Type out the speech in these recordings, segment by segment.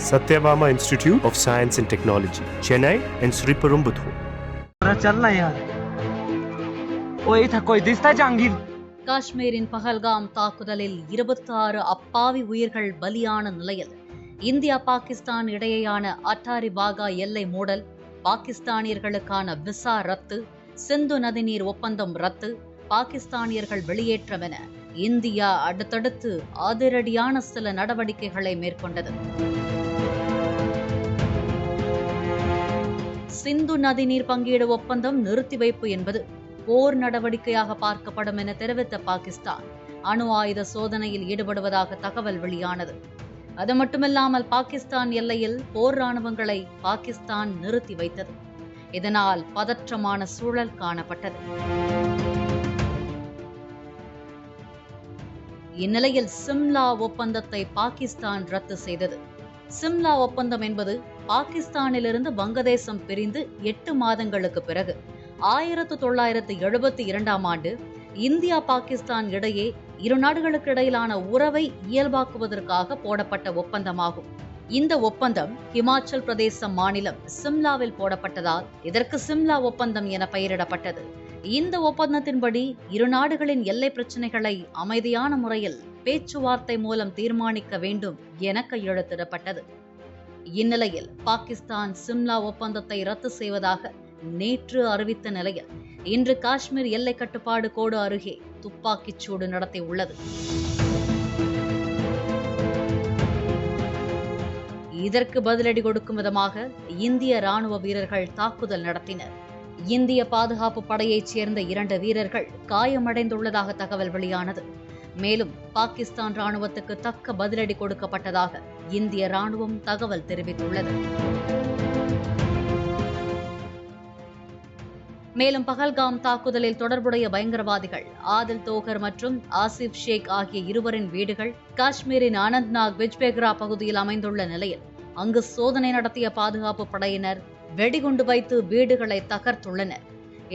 Satyabama Institute of Science and Technology, Chennai and Sriperumbudur. चलना यार ओए था कोई दिसता जहांगीर காஷ்மீரின் பஹல்காம் தாக்குதலில் 26 அப்பாவி உயிர்கள் பலியான நிலையில் இந்தியா பாகிஸ்தான் இடையேயான அட்டாரி வாகா எல்லை மூடல், பாகிஸ்தானியர்களுக்கான விசா ரத்து, சிந்து நதிநீர் ஒப்பந்தம் ரத்து, பாகிஸ்தானியர்கள் வெளியேற்றம் என இந்தியா அடுத்தடுத்து அதிரடியான சில நடவடிக்கைகளை மேற்கொண்டது. சிந்து நதிநீர் பங்கீடு ஒப்பந்தம் நிறுத்தி வைப்பு என்பது போர் நடவடிக்கையாக பார்க்கப்படும் என தெரிவித்த பாகிஸ்தான் அணு ஆயுத சோதனையில் ஈடுபடுவதாக தகவல் வெளியானது. அது மட்டுமில்லாமல் பாகிஸ்தான் எல்லையில் போர் ராணுவங்களை பாகிஸ்தான் நிறுத்தி வைத்தது. இதனால் பதற்றமான சூழல் காணப்பட்டது. இந்நிலையில் சிம்லா ஒப்பந்தத்தை பாகிஸ்தான் ரத்து செய்தது. சிம்லா ஒப்பந்தம் என்பது பாகிஸ்தானிலிருந்து வங்கதேசம் பிரிந்து 8 மாதங்களுக்கு பிறகு 1972ஆம் ஆண்டு இந்தியா பாகிஸ்தான் இடையே இரு நாடுகளுக்கு இடையிலான உறவை இயல்பாக்குவதற்காக போடப்பட்ட ஒப்பந்தமாகும். இந்த ஒப்பந்தம் ஹிமாச்சல் பிரதேச மாநிலம் சிம்லாவில் போடப்பட்டதால் இதற்கு சிம்லா ஒப்பந்தம் என பெயரிடப்பட்டது. இந்த ஒப்பந்தத்தின்படி இரு நாடுகளின் எல்லை பிரச்சினைகளை அமைதியான முறையில் பேச்சுவார்த்தை மூலம் தீர்மானிக்க வேண்டும் என கையெழுத்திடப்பட்டது. இந்நிலையில் பாகிஸ்தான் சிம்லா ஒப்பந்தத்தை ரத்து செய்வதாக நேற்று அறிவித்த நிலையில் இன்று காஷ்மீர் எல்லை கட்டுப்பாடு கோடு அருகே துப்பாக்கிச் சூடு நடத்தியுள்ளது. இதற்கு பதிலடி கொடுக்கும் விதமாக இந்திய ராணுவ வீரர்கள் தாக்குதல் நடத்தினர். இந்திய பாதுகாப்பு படையைச் சேர்ந்த 2 வீரர்கள் காயமடைந்துள்ளதாக தகவல் வெளியானது. மேலும் பாகிஸ்தான் ராணுவத்துக்கு தக்க பதிலடி கொடுக்கப்பட்டதாக இந்திய ராணுவம் தகவல் தெரிவித்துள்ளது. மேலும் பஹல்காம் தாக்குதலில் தொடர்புடைய பயங்கரவாதிகள் ஆதில் தோகர் மற்றும் ஆசிப் ஷேக் ஆகிய இருவரின் வீடுகள் காஷ்மீரின் அனந்த்நாக் பிஜ்பேக்ரா பகுதியில் அமைந்துள்ள நிலையில் அங்கு சோதனை நடத்திய பாதுகாப்பு படையினர் வெடிகுண்டு வைத்து வீடுகளை தகர்த்துள்ளனர்.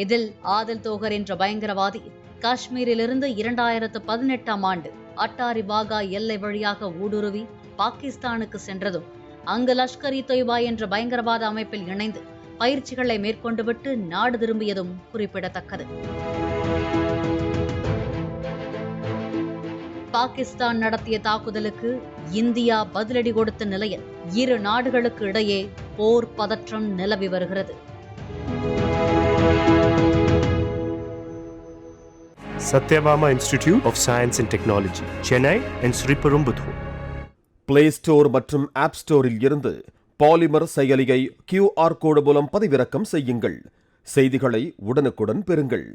இதில் ஆதில் தோகர் என்ற பயங்கரவாதி காஷ்மீரிலிருந்து 2018ஆம் ஆண்டு அட்டாரி வாகா எல்லை வழியாக ஊடுருவி பாகிஸ்தானுக்கு சென்றதும் அங்கு லஷ்கர்-இ தொய்பா என்ற பயங்கரவாத அமைப்பில் இணைந்து பயிற்சிகளை மேற்கொண்டுவிட்டு நாடு திரும்பியதும் குறிப்பிடத்தக்கது. பாகிஸ்தான் நடத்திய தாக்குதலுக்கு இந்தியா பதிலடி கொடுத்த நிலையில் இரு நாடுகளுக்கு இடையே போர் பதற்றம் நிலவி வருகிறது. Satyabama Institute of Science and Technology, Chennai and Sriperumbudur. Play store மற்றும் ஆப் ஸ்டோரில் இருந்து பாலிமர் செயலியை QR கோடு மூலம் பதிவிறக்கம் செய்யுங்கள். செய்திகளை உடனுக்குடன் பெறுங்கள்.